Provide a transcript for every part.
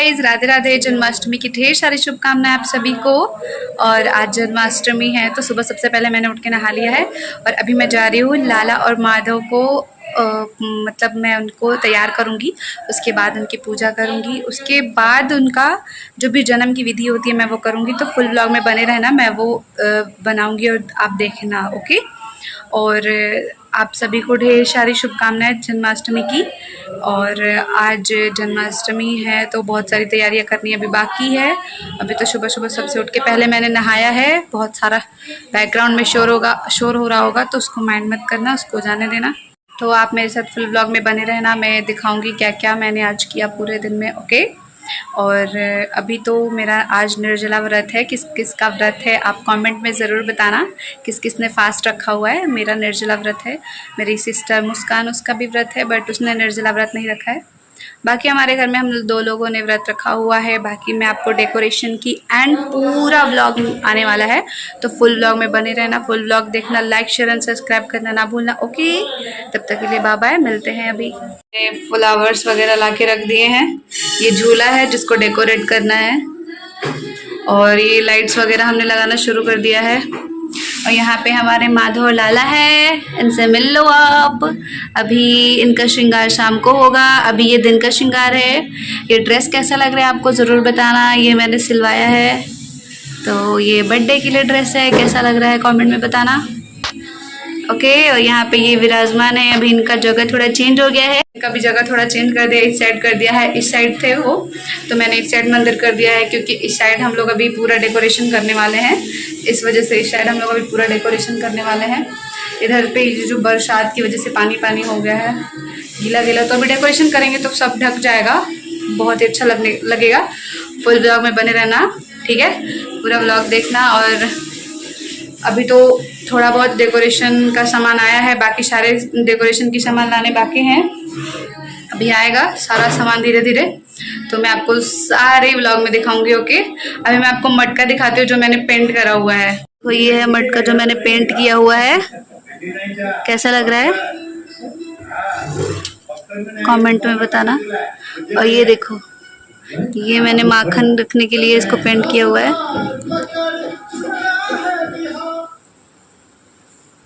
Guys, Radhe Radhe. Janmashtami की ढेर सारी शुभकामनाएं आप सभी को। और आज जन्माष्टमी है तो सुबह सबसे पहले मैंने उठ के नहा लिया है और अभी मैं जा रही हूँ लाला और माधव को मतलब मैं उनको तैयार करूँगी। उसके बाद उनकी पूजा करूँगी। उसके बाद उनका जो भी जन्म की विधि होती है मैं वो करूँगी। तो फुल ब्लॉग में बने रहना, मैं वो बनाऊँगी और आप देखना। ओके। और आप सभी को ढेर सारी शुभकामनाएं जन्माष्टमी की। और आज जन्माष्टमी है तो बहुत सारी तैयारियां करनी अभी बाकी है। अभी तो सुबह सुबह सबसे उठ के पहले मैंने नहाया है। बहुत सारा बैकग्राउंड में शोर हो रहा होगा तो उसको माइंड मत करना, उसको जाने देना। तो आप मेरे साथ फुल ब्लॉग में बने रहना, मैं दिखाऊंगी क्या क्या मैंने आज किया पूरे दिन में। ओके। और अभी तो मेरा आज निर्जला व्रत है। किस किस का व्रत है आप कमेंट में ज़रूर बताना। किस किस ने फास्ट रखा हुआ है। मेरा निर्जला व्रत है। मेरी सिस्टर मुस्कान, उसका भी व्रत है बट उसने निर्जला व्रत नहीं रखा है। बाकी हमारे घर में हम 2 लोगों ने व्रत रखा हुआ है। बाकी मैं आपको डेकोरेशन की एंड पूरा व्लॉग आने वाला है तो फुल व्लॉग में बने रहना। फुल व्लॉग देखना, लाइक शेयर एंड सब्सक्राइब करना ना भूलना। ओके, तब तक के लिए बाय बाय, मिलते हैं। अभी फ्लावर्स वगैरह ला के रख दिए हैं। ये झूला है जिसको डेकोरेट करना है और ये लाइट्स वगैरह हमने लगाना शुरू कर दिया है। और यहाँ पे हमारे माधव और लाला है, इनसे मिल लो आप। अभी इनका श्रृंगार शाम को होगा, अभी ये दिन का श्रृंगार है। ये ड्रेस कैसा लग रहा है आपको ज़रूर बताना, ये मैंने सिलवाया है। तो ये बर्थडे के लिए ड्रेस है, कैसा लग रहा है कमेंट में बताना। ओके। और यहाँ पे ये विराजमान है। अभी इनका जगह थोड़ा चेंज हो गया है, इनका भी जगह थोड़ा चेंज कर दिया, इस साइड कर दिया है। इस साइड थे वो तो मैंने इस साइड मंदिर कर दिया है क्योंकि इस साइड हम लोग अभी पूरा डेकोरेशन करने वाले हैं। इस वजह से इस साइड हम लोग अभी पूरा डेकोरेशन करने वाले हैं। इधर पे जो बरसात की वजह से पानी पानी हो गया है, गीला गीला, तो अभी डेकोरेशन करेंगे तो सब ढक जाएगा, बहुत ही अच्छा लगेगा। फुल ब्लॉग में बने रहना, ठीक है। पूरा ब्लॉग देखना। और अभी तो थोड़ा बहुत डेकोरेशन का सामान आया है, बाकी सारे डेकोरेशन की सामान लाने बाकी हैं। अभी आएगा सारा सामान धीरे धीरे, तो मैं आपको सारे व्लॉग में दिखाऊंगी। ओके। अभी मैं आपको मटका दिखाती हूँ जो मैंने पेंट करा हुआ है। तो ये है मटका जो मैंने पेंट किया हुआ है, कैसा लग रहा है कमेंट में बताना। और ये देखो, ये मैंने माखन रखने के लिए इसको पेंट किया हुआ है।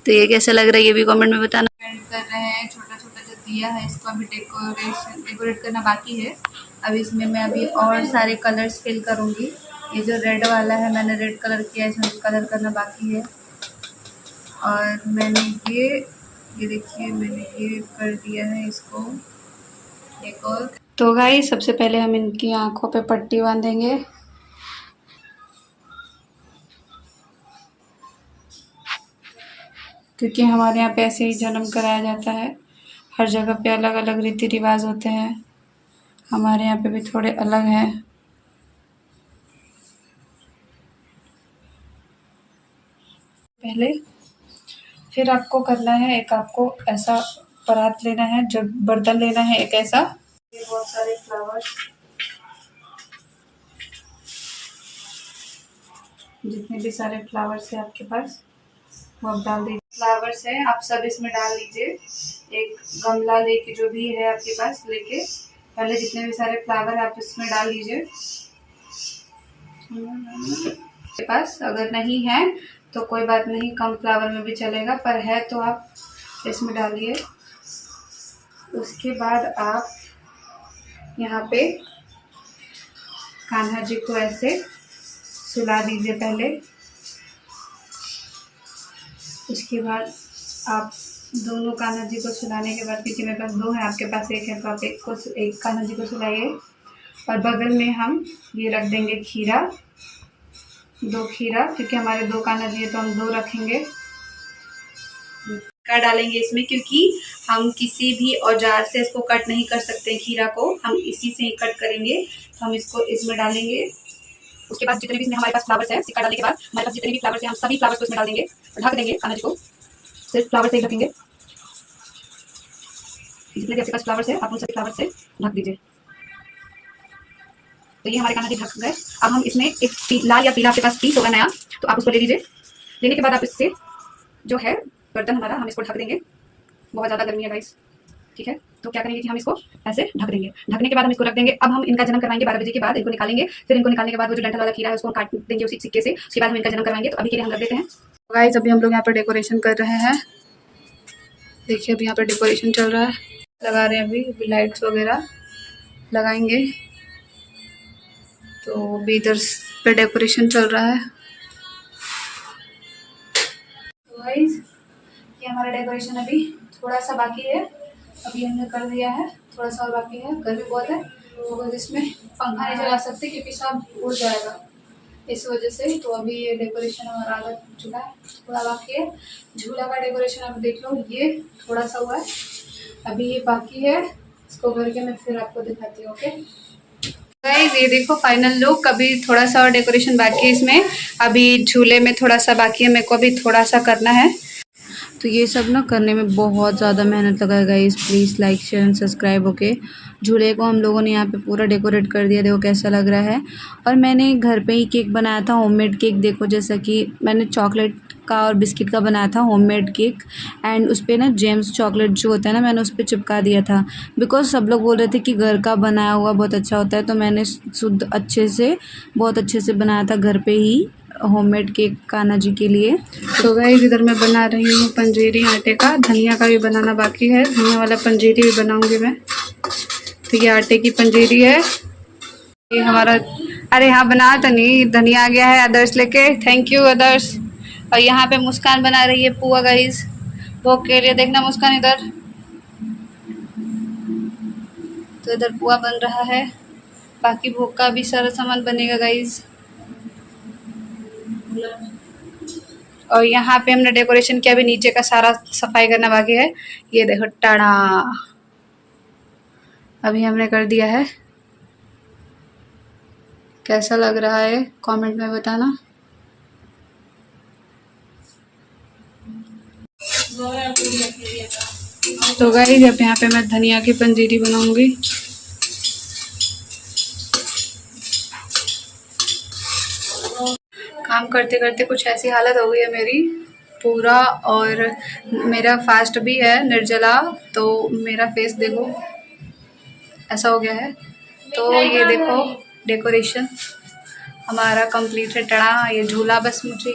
तो ये कैसा लग रहा है ये भी कमेंट में बताना। पेंट कर रहे हैं, छोटा छोटा जो दिया है इसको अभी डेकोरेट करना बाकी है। अभी इसमें मैं अभी और सारे कलर्स फिल करूँगी। ये जो रेड वाला है मैंने रेड कलर किया है, इसमें कलर करना बाकी है। और मैंने ये देखिए मैंने ये कर दिया है इसको डेकोर। तो गाइस सबसे पहले हम इनकी आँखों पे पट्टी बांधेंगे। क्योंकि हमारे यहाँ पे ऐसे ही जन्म कराया जाता है। हर जगह पे अलग अलग रीति रिवाज होते हैं, हमारे यहाँ पे भी थोड़े अलग हैं। पहले फिर आपको करना है, एक आपको ऐसा परात लेना है, जब बर्तन लेना है एक ऐसा। बहुत सारे फ्लावर्स, जितने भी सारे फ्लावर्स है आपके पास वो आप डाल दीजिए। फ्लावर्स है आप सब इसमें डाल दीजिए। एक गमला लेके जो भी है आपके पास लेके पहले जितने भी सारे फ्लावर आप इसमें डाल दीजिए। आपके पास अगर नहीं है तो कोई बात नहीं, कम फ्लावर में भी चलेगा, पर है तो आप इसमें डालिए। उसके बाद आप यहाँ पे कान्हा जी को ऐसे सुला दीजिए पहले। उसके बाद आप दोनों कान्हा जी को सुलाने के बाद, क्योंकि मेरे पास 2 है, आपके पास 1 है, तो आप एक कान्हा जी को सुलाइए। और बगल में हम ये रख देंगे खीरा, 2 खीरा, क्योंकि हमारे 2 कान्हा जी है तो हम 2 रखेंगे। कर डालेंगे इसमें क्योंकि हम किसी भी औजार से इसको कट नहीं कर सकते। खीरा को हम इसी से ही कट करेंगे, तो हम इसको इसमें डालेंगे। उसके बाद जितने भी हमारे पास फ्लावर्स है, सिक्का डालने के बाद हमारे पास जितने भी फ्लावर्स हैं हम सभी फ्लावर्स को इसमें डाल देंगे, ढक देंगे। कान्हा जी को सिर्फ फ्लावर से ही ढकेंगे। जितने भी आपके पास फ्लावर्स है आप उन सभी फ्लावर से ढक दीजिए। तो ये हमारे कान्हा जी ढक गए। अब हम इसमें एक लाल या पीला आपके पास पीस होगा नया, तो आप उसको ले लीजिए। लेने के बाद आप इससे जो है बर्तन हमारा, हम इसको ढक देंगे। बहुत ज़्यादा गर्मी है गाइस, ठीक है। तो क्या करेंगे कि हम इसको ऐसे ढक देंगे। ढकने के बाद हम इसको रख देंगे। अब हम इनका जन्म करवाएंगे 12 बजे के बाद, इनको निकालेंगे। फिर इनको निकालने के बाद वो जो डेंटल वाला कीड़ा है उसको काट देंगे उसी सिक्के से। उसके बाद हम इनका जन्म करवाएंगे। तो अभी के लिए हम रख देते हैं। गाइस अभी हम लोग यहाँ पर डेकोरेशन कर रहे हैं। देखिए अभी यहाँ पर डेकोरेशन चल रहा है, लगा रहे हैं। अभी लाइट्स वगैरह लगाएंगे। तो अभी इधर पे डेकोरेशन चल रहा है। तो गाइस ये हमारा डेकोरेशन अभी थोड़ा सा बाकी है। अभी हमने कर दिया है, थोड़ा सा और बाकी है। गर्मी बहुत है तो इसमें पंखा नहीं चला सकते क्योंकि सब उड़ जाएगा इस वजह से। तो अभी ये डेकोरेशन हमारा आधा चुका है, थोड़ा बाकी है। झूला का डेकोरेशन आप देख लो, ये थोड़ा सा हुआ है, अभी ये बाकी है। इसको करके मैं फिर आपको दिखाती हूँ। ओके गाइस ये देखो फाइनल लुक। अभी थोड़ा सा और डेकोरेशन बाकी है इसमें। अभी झूले में थोड़ा सा बाकी है, मेरे को अभी थोड़ा सा करना है। तो ये सब ना करने में बहुत ज़्यादा मेहनत लगा है guys. Please like share and subscribe. Okay झूले को हम लोगों ने यहाँ पे पूरा डेकोरेट कर दिया, देखो कैसा लग रहा है। और मैंने घर पे ही केक बनाया था, होममेड केक। देखो जैसा कि मैंने चॉकलेट का और बिस्किट का बनाया था होममेड केक। एंड उस पर ना जेम्स चॉकलेट जो होता है ना, मैंने उस पर चिपका दिया था। बिकॉज सब लोग बोल रहे थे कि घर का बनाया हुआ बहुत अच्छा होता है, तो मैंने शुद्ध अच्छे से बहुत अच्छे से बनाया था घर पे ही होममेड केक कान्हा जी के लिए। तो गाइस इधर मैं बना रही हूँ पंजीरी आटे का। धनिया का भी बनाना बाकी है, धनिया वाला पंजीरी भी बनाऊंगी मैं। तो ये आटे की पंजीरी है ये हमारा। अरे हाँ बना तो नहीं, धनिया आ गया है आदर्श लेके। थैंक यू आदर्श। और यहाँ पे मुस्कान बना रही है पुआ गाइस भोग के लिए। देखना मुस्कान इधर, तो इधर पुआ बन रहा है। बाकी भोग का भी सारा सामान बनेगा गाइस। और यहाँ पे हमने डेकोरेशन किया, अभी नीचे का सारा सफाई करना बाकी है। ये देखो टाड़ा, अभी हमने कर दिया है। कैसा लग रहा है कमेंट में बताना। तो गाइस अब यहाँ पे मैं धनिया की पंजीरी बनाऊंगी। काम करते करते कुछ ऐसी हालत हो गई है मेरी पूरा। और मेरा फास्ट भी है निर्जला, तो मेरा फेस देखो ऐसा हो गया है। तो ये देखो डेकोरेशन हमारा कंप्लीट है। टड़ा ये झूला बस मुझे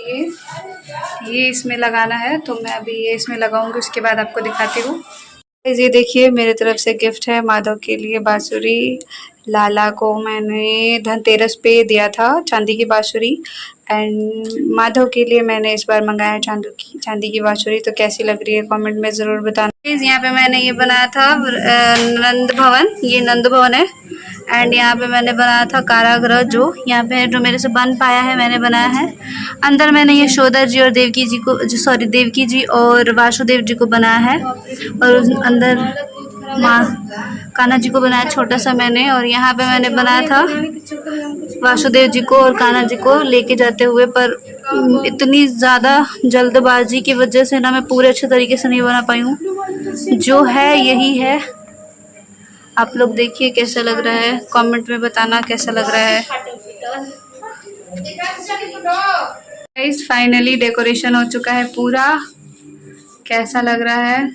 ये इसमें लगाना है, तो मैं अभी ये इसमें लगाऊंगी, उसके बाद आपको दिखाती हूँ। ये देखिए मेरे तरफ से गिफ्ट है माधव के लिए बांसुरी। लाला को मैंने धनतेरस पे दिया था चांदी की बांसुरी, एंड माधव के लिए मैंने इस बार मंगाया चांदी की बांसुरी। तो कैसी लग रही है कमेंट में ज़रूर बताना प्लीज़। यहाँ पे मैंने ये बनाया था नंद भवन, ये नंद भवन है। एंड यहाँ पे मैंने बनाया था कारागृह, जो यहाँ पे जो मेरे से बन पाया है मैंने बनाया है। अंदर मैंने ये यशोदा जी और देवकी जी को, सॉरी देवकी जी और वासुदेव जी को बनाया है। और अंदर माँ कान्हा जी को बनाया छोटा सा मैंने। और यहाँ पे मैंने बनाया था वासुदेव जी को और कान्हा जी को लेके जाते हुए, पर इतनी ज़्यादा जल्दबाजी की वजह से ना मैं पूरे अच्छे तरीके से नहीं बना पाई हूँ। जो है यही है। आप लोग देखिए कैसा लग रहा है, कमेंट में बताना कैसा लग रहा है। गाइस फाइनली डेकोरेशन हो चुका है पूरा। कैसा लग रहा है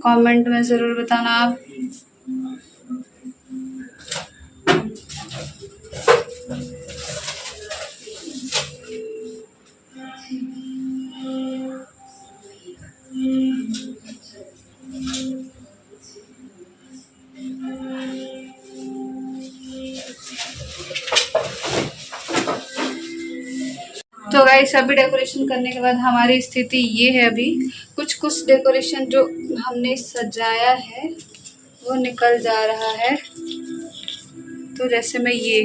कमेंट में ज़रूर बताना आप। तो गाइस अभी डेकोरेशन करने के बाद हमारी स्थिति ये है। अभी कुछ डेकोरेशन जो हमने सजाया है वो निकल जा रहा है। तो जैसे मैं ये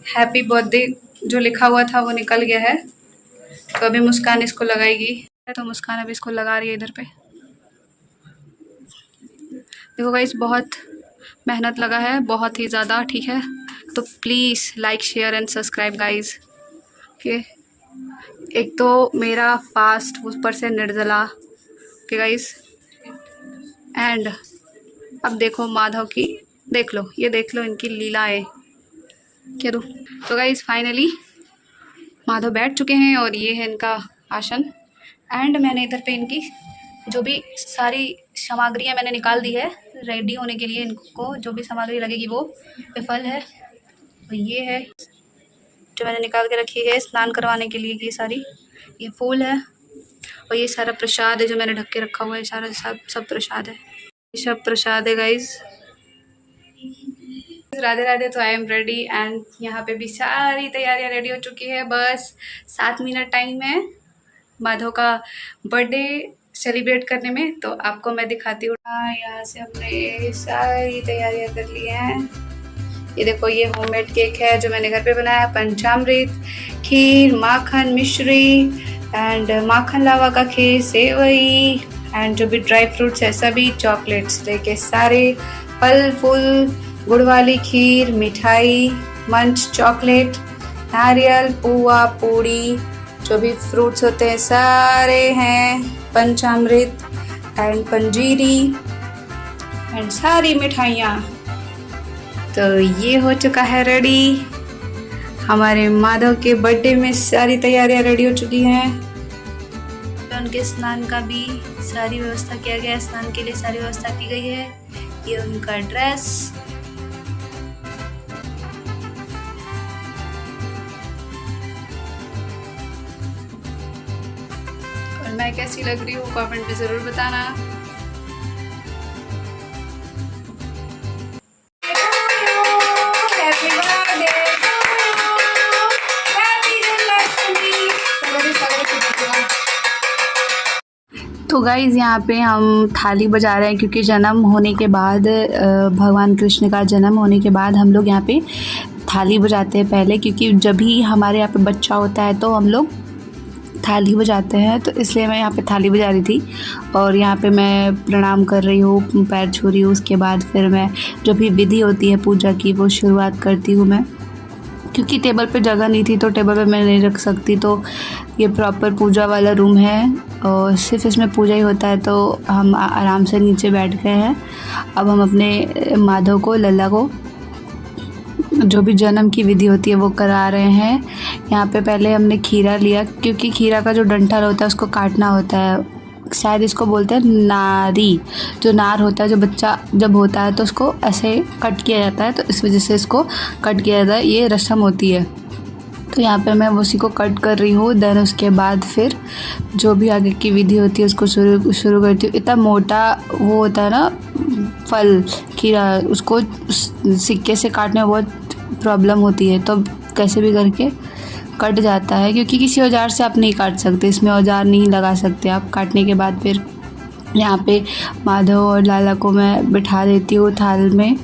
हैप्पी बर्थडे जो लिखा हुआ था वो निकल गया है। तो अभी मुस्कान इसको लगाएगी, तो मुस्कान अभी इसको लगा रही है इधर पे। देखो गाइस बहुत मेहनत लगा है, बहुत ही ज़्यादा, ठीक है। तो please like share and subscribe guys. Okay एक तो मेरा फास्ट, ऊपर से निर्जला। ओके गाइस एंड अब देखो माधव की, देख लो, ये देख लो इनकी लीलाएं क्या दूँ। तो गाइस फाइनली माधव बैठ चुके हैं और ये है इनका आसन। एंड मैंने इधर पे इनकी जो भी सारी सामग्रियाँ मैंने निकाल दी है रेडी होने के लिए। इनको जो भी सामग्री लगेगी वो ये फल है, और ये है जो मैंने निकाल के रखी है स्नान करवाने के लिए। ये सारी ये फूल है, और ये सारा प्रसाद है जो मैंने ढक के रखा हुआ है। सारा सब प्रसाद है, ये सब प्रसाद है गाइज। राधे राधे। तो आई एम रेडी एंड यहाँ पे भी सारी तैयारियाँ रेडी हो चुकी है। बस 7 मिनट टाइम है माधव का बर्थडे सेलिब्रेट करने में, तो आपको मैं दिखाती हूँ। यहाँ से हमने सारी तैयारियाँ कर ली हैं। ये देखो, ये होममेड केक है जो मैंने घर पे बनाया। पंचामृत, खीर, माखन, मिश्री एंड माखन लावा का खीर, सेवई एंड जो भी ड्राई फ्रूट्स है सभी, चॉकलेट्स लेके सारे, फल फूल, गुड़ वाली खीर, मिठाई, मंच चॉकलेट, नारियल, पुआ, पूड़ी, जो भी फ्रूट्स होते हैं सारे हैं, पंचामृत एंड पंजीरी एंड सारी मिठाइयाँ। तो ये हो चुका है रेडी। हमारे माधव के बर्थडे में सारी तैयारियां रेडी हो चुकी हैं। उनके स्नान का भी सारी व्यवस्था किया गया है, स्नान के लिए सारी व्यवस्था की गई है। ये उनका ड्रेस, और मैं कैसी लग रही हूँ कमेंट में ज़रूर बताना। तो गाइज़ यहाँ पे हम थाली बजा रहे हैं, क्योंकि जन्म होने के बाद भगवान कृष्ण का जन्म होने के बाद हम लोग यहाँ पे थाली बजाते हैं पहले, क्योंकि जब भी हमारे यहाँ पे बच्चा होता है तो हम लोग थाली बजाते हैं। तो इसलिए मैं यहाँ पे थाली बजा रही थी, और यहाँ पे मैं प्रणाम कर रही हूँ, पैर छू रही हूँ। उसके बाद फिर मैं जो भी विधि होती है पूजा की वो शुरुआत करती हूँ मैं, क्योंकि टेबल पे जगह नहीं थी तो टेबल पे मैं नहीं रख सकती। तो ये प्रॉपर पूजा वाला रूम है और सिर्फ इसमें पूजा ही होता है। तो हम आराम से नीचे बैठ गए हैं। अब हम अपने माधव को, लल्ला को, जो भी जन्म की विधि होती है वो करा रहे हैं। यहाँ पे पहले हमने खीरा लिया, क्योंकि खीरा का जो डंठल होता है उसको काटना होता है। शायद इसको बोलते हैं नारी, जो नार होता है, जो बच्चा जब होता है तो उसको ऐसे कट किया जाता है, तो इस वजह से इसको कट किया जाता है। ये रस्म होती है। तो यहाँ पे मैं उसी को कट कर रही हूँ। देन उसके बाद फिर जो भी आगे की विधि होती है उसको शुरू करती हूँ। इतना मोटा वो होता है ना फल खीरा, उसको सिक्के से काटने में बहुत प्रॉब्लम होती है, तो कैसे भी करके कट जाता है, क्योंकि किसी औजार से आप नहीं काट सकते, इसमें औजार नहीं लगा सकते आप। काटने के बाद फिर यहाँ पे माधव और लाला को मैं बिठा देती हूँ थाल में।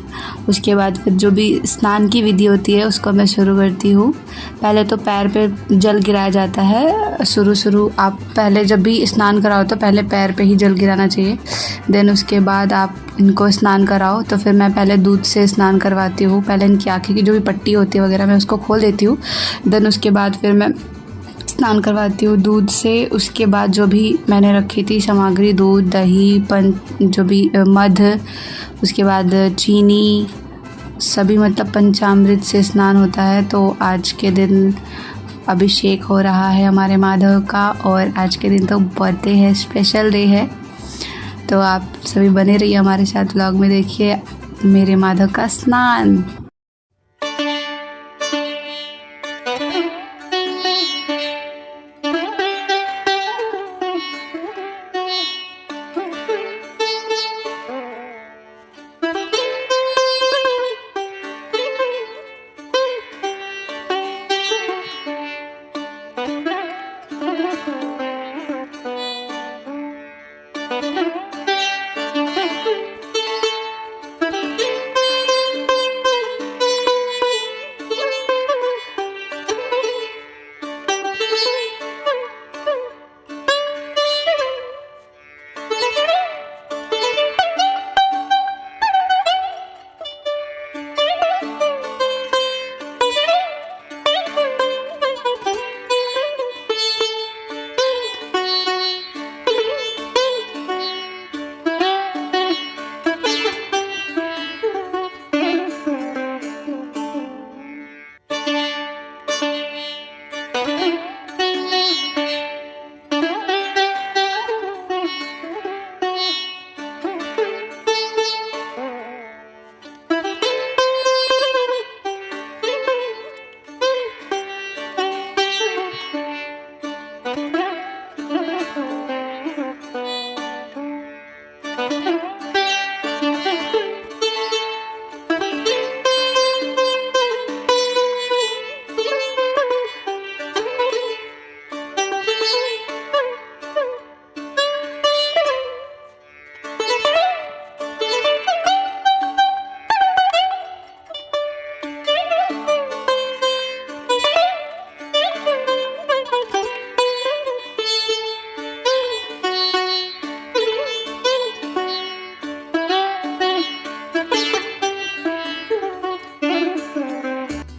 उसके बाद फिर जो भी स्नान की विधि होती है उसको मैं शुरू करती हूँ। पहले तो पैर पे जल गिराया जाता है। शुरू आप पहले जब भी स्नान कराओ तो पहले पैर पे ही जल गिराना चाहिए। देन उसके बाद आप इनको स्नान कराओ। तो फिर मैं पहले दूध से स्नान करवाती हूँ। पहले इनकी आँखें की जो भी पट्टी होती है वगैरह मैं उसको खोल देती हूँ। देन उसके बाद फिर मैं स्नान करवाती हूँ दूध से। उसके बाद जो भी मैंने रखी थी सामग्री, दूध, दही, जो भी मध, उसके बाद चीनी, सभी मतलब पंचामृत से स्नान होता है। तो आज के दिन अभिषेक हो रहा है हमारे माधव का, और आज के दिन तो बर्थडे है, स्पेशल डे है। तो आप सभी बने रहिए हमारे साथ, व्लॉग में देखिए मेरे माधव का स्नान।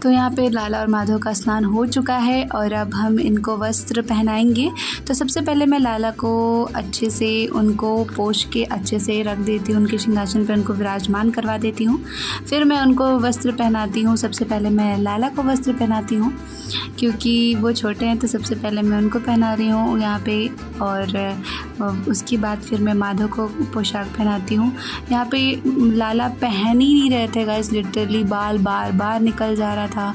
तो यहाँ पे लाला और माधव का स्नान हो चुका है और अब हम इनको वस्त्र पहनाएंगे। तो सबसे पहले मैं लाला को अच्छे से उनको पोंछ के अच्छे से रख देती हूँ, उनके सिंहासन पर उनको विराजमान करवा देती हूँ। फिर मैं उनको वस्त्र पहनाती हूँ। सबसे पहले मैं लाला को वस्त्र पहनाती हूँ क्योंकि वो छोटे हैं, तो सबसे पहले मैं उनको पहना रही हूँ यहाँ पे। और उसके बाद फिर मैं माधव को पोशाक पहनाती हूँ। यहाँ पे लाला पहन ही नहीं रहे थे गाइस, लिटरली बाल बार बार निकल जा रहा था।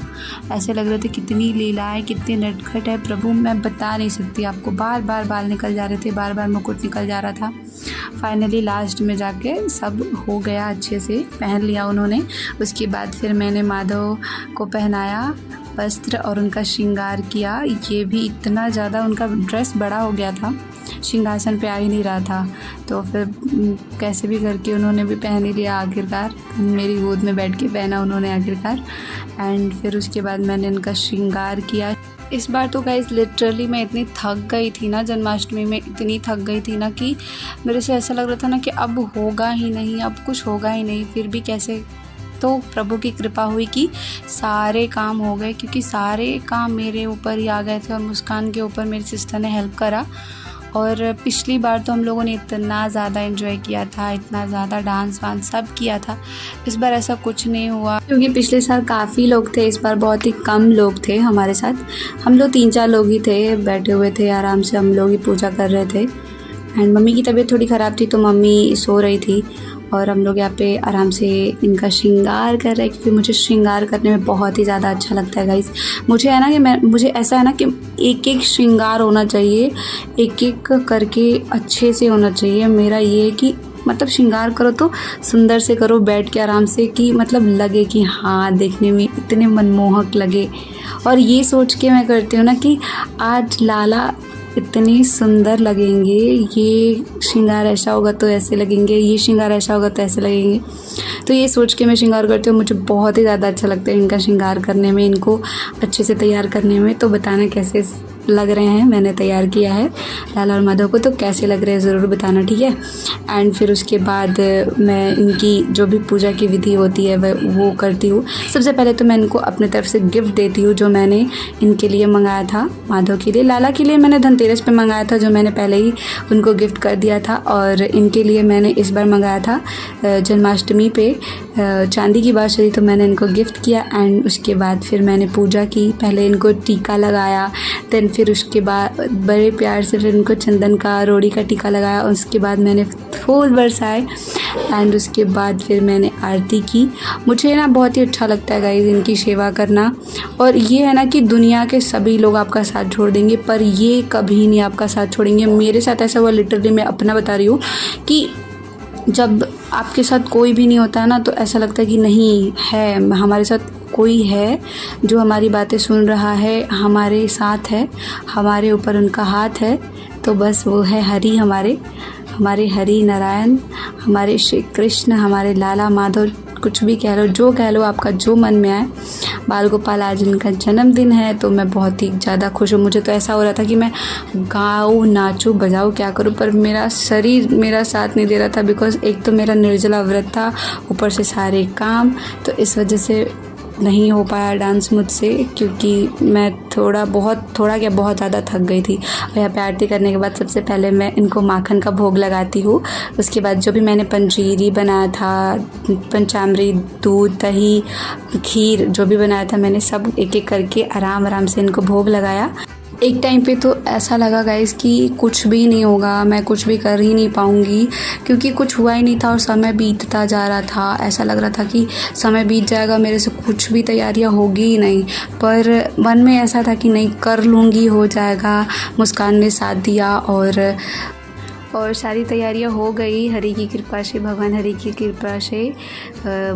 ऐसे लग रहे थे कितनी लीलाएं, कितनी नटखट है प्रभु, मैं बता नहीं सकती आपको। बार बार बाल निकल जा रहे थे, बार बार मुकुट निकल जा रहा था। फाइनली लास्ट में जाके सब हो गया, अच्छे से पहन लिया उन्होंने। उसके बाद फिर मैंने माधव को पहनाया वस्त्र और उनका श्रृंगार किया। ये भी इतना ज़्यादा उनका ड्रेस बड़ा हो गया था, सिंहासन पे आ ही नहीं रहा था, तो फिर कैसे भी करके उन्होंने भी पहन ही लिया आखिरकार। मेरी गोद में बैठ के पहना उन्होंने आखिरकार। एंड फिर उसके बाद मैंने उनका श्रृंगार किया। इस बार तो गाइस लिटरली मैं इतनी थक गई थी ना, जन्माष्टमी में इतनी थक गई थी ना कि मेरे से ऐसा लग रहा था ना कि अब होगा ही नहीं, अब कुछ होगा ही नहीं। फिर भी कैसे तो प्रभु की कृपा हुई कि सारे काम हो गए, क्योंकि सारे काम मेरे ऊपर ही आ गए थे और मुस्कान के ऊपर मेरी सिस्टर ने हेल्प करा। और पिछली बार तो हम लोगों ने इतना ज़्यादा एंजॉय किया था, इतना ज़्यादा डांस वांस सब किया था। इस बार ऐसा कुछ नहीं हुआ क्योंकि पिछले साल काफ़ी लोग थे, इस बार बहुत ही कम लोग थे हमारे साथ। हम लोग 3-4 लोग ही थे, बैठे हुए थे आराम से, हम लोग ही पूजा कर रहे थे। एंड मम्मी की तबीयत थोड़ी ख़राब थी तो मम्मी सो रही थी और हम लोग यहाँ पे आराम से इनका श्रृंगार कर रहे हैं, क्योंकि मुझे श्रृंगार करने में बहुत ही ज़्यादा अच्छा लगता है गाइस। मुझे है ना कि मुझे ऐसा है ना कि एक एक श्रृंगार होना चाहिए, एक एक करके अच्छे से होना चाहिए। मेरा ये है कि मतलब श्रृंगार करो तो सुंदर से करो, बैठ के आराम से, कि मतलब लगे कि हाँ देखने में इतने मनमोहक लगे। और ये सोच के मैं करती हूँ ना कि आज लाला इतने सुंदर लगेंगे, ये श्रृंगार ऐसा होगा तो ऐसे लगेंगे, ये श्रृंगार ऐसा होगा तो ऐसे लगेंगे। तो ये सोच के मैं श्रृंगार करती हूँ। मुझे बहुत ही ज़्यादा अच्छा लगता है इनका श्रृंगार करने में, इनको अच्छे से तैयार करने में। तो बताना कैसे लग रहे हैं, मैंने तैयार किया है लाला और माधव को, तो कैसे लग रहे हैं ज़रूर बताना, ठीक है। एंड फिर उसके बाद मैं इनकी जो भी पूजा की विधि होती है वो करती हूँ। सबसे पहले तो मैं इनको अपने तरफ से गिफ्ट देती हूँ, जो मैंने इनके लिए मंगाया था, माधव के लिए। लाला के लिए मैंने धनतेरस पे मंगाया था, जो मैंने पहले ही उनको गिफ्ट कर दिया था। और इनके लिए मैंने इस बार मंगाया था जन्माष्टमी पे चांदी की बांसुरी, तो मैंने इनको गिफ्ट किया। एंड उसके बाद फिर मैंने पूजा की, पहले इनको टीका लगाया, देन फिर उसके बाद बड़े प्यार से फिर इनको चंदन का, रोड़ी का टीका लगाया। उसके बाद मैंने फूल बरसाए एंड उसके बाद फिर मैंने आरती की। मुझे ना बहुत ही अच्छा लगता है गाइस इनकी सेवा करना। और ये है ना कि दुनिया के सभी लोग आपका साथ छोड़ देंगे, पर ये कभी नहीं आपका साथ छोड़ेंगे। मेरे साथ ऐसा हुआ, लिटरली मैं अपना बता रही हूँ, कि जब आपके साथ कोई भी नहीं होता है ना, तो ऐसा लगता है कि नहीं है, हमारे साथ कोई है जो हमारी बातें सुन रहा है, हमारे साथ है, हमारे ऊपर उनका हाथ है। तो बस वो है हरि, हमारे हरि नारायण, हमारे श्री कृष्ण, हमारे लाला माधव, कुछ भी कह लो, जो कह लो, आपका जो मन में आए। बाल गोपाल आज इनका जन्मदिन है, तो मैं बहुत ही ज़्यादा खुश हूँ। मुझे तो ऐसा हो रहा था कि मैं गाऊँ, नाचूँ, बजाऊँ, क्या करूँ, पर मेरा शरीर मेरा साथ नहीं दे रहा था। बिकॉज़ एक तो मेरा निर्जला व्रत था, ऊपर से सारे काम, तो इस वजह से नहीं हो पाया डांस मुझसे, क्योंकि मैं बहुत ज़्यादा थक गई थी। और यहाँ पे आरती करने के बाद सबसे पहले मैं इनको माखन का भोग लगाती हूँ। उसके बाद जो भी मैंने पंजीरी बनाया था, पंचामृत, दूध, दही, खीर, जो भी बनाया था, मैंने सब एक एक करके आराम से इनको भोग लगाया। एक टाइम पे तो ऐसा लगा गाइस कि कुछ भी नहीं होगा, मैं कुछ भी कर ही नहीं पाऊँगी, क्योंकि कुछ हुआ ही नहीं था और समय बीतता जा रहा था। ऐसा लग रहा था कि समय बीत जाएगा, मेरे से कुछ भी तैयारियां होगी ही नहीं। पर मन में ऐसा था कि नहीं, कर लूँगी, हो जाएगा। मुस्कान ने साथ दिया और सारी तैयारियां हो गई हरि की कृपा से, भगवान हरि की कृपा से,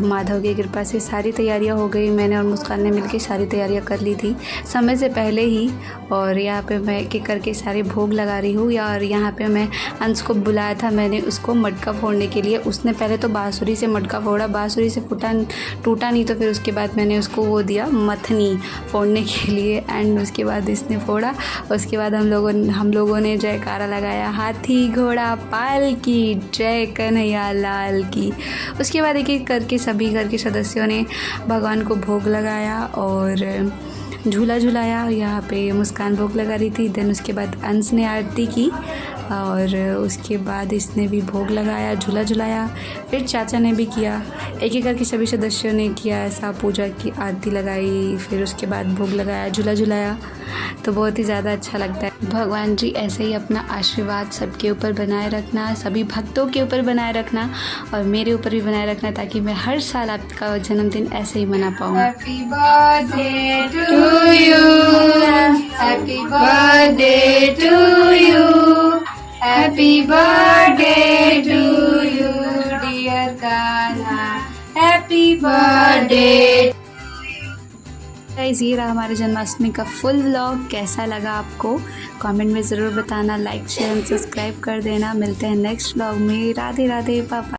माधव की कृपा से सारी तैयारियां हो गई। मैंने और मुस्कान ने मिलकर सारी तैयारियां कर ली थी समय से पहले ही। और यहाँ पे मैं एक एक करके सारे भोग लगा रही हूँ। और यहाँ पे मैं अंश को बुलाया था, मैंने उसको मटका फोड़ने के लिए। उसने पहले तो बाँसुरी से मटका फोड़ा, बाँसुरी से टूटा नहीं, तो फिर उसके बाद मैंने उसको वो दिया मथनी फोड़ने के लिए। एंड उसके बाद इसने फोड़ा। उसके बाद हम लोगों ने जयकारा लगाया, हाथी घोड़ा पाल की, जय कन्हैया लाल की। उसके बाद एक एक करके सभी घर के सदस्यों ने भगवान को भोग लगाया और झूला झुलाया। यहाँ पे मुस्कान भोग लगा रही थी। देन उसके बाद अंश ने आरती की और उसके बाद इसने भी भोग लगाया, झूला झुलाया। फिर चाचा ने भी किया, एक एक करके सभी सदस्यों ने किया ऐसा, पूजा की, आरती लगाई, फिर उसके बाद भोग लगाया, झूला झुलाया। तो बहुत ही ज़्यादा अच्छा लगता है। भगवान जी ऐसे ही अपना आशीर्वाद सबके ऊपर बनाए रखना, सभी भक्तों के ऊपर बनाए रखना और मेरे ऊपर भी बनाए रखना, ताकि मैं हर साल आपका जन्मदिन ऐसे ही मना पाऊँ। Happy birthday to you. Happy birthday to you. Happy birthday to you, dear Kanha. Happy birthday. Guys, ये रहा हमारे जन्माष्टमी का फुल व्लॉग। कैसा लगा आपको कमेंट में ज़रूर बताना, लाइक शेयर एंड सब्सक्राइब कर देना। मिलते हैं नेक्स्ट व्लॉग में। राधे राधे, पापा।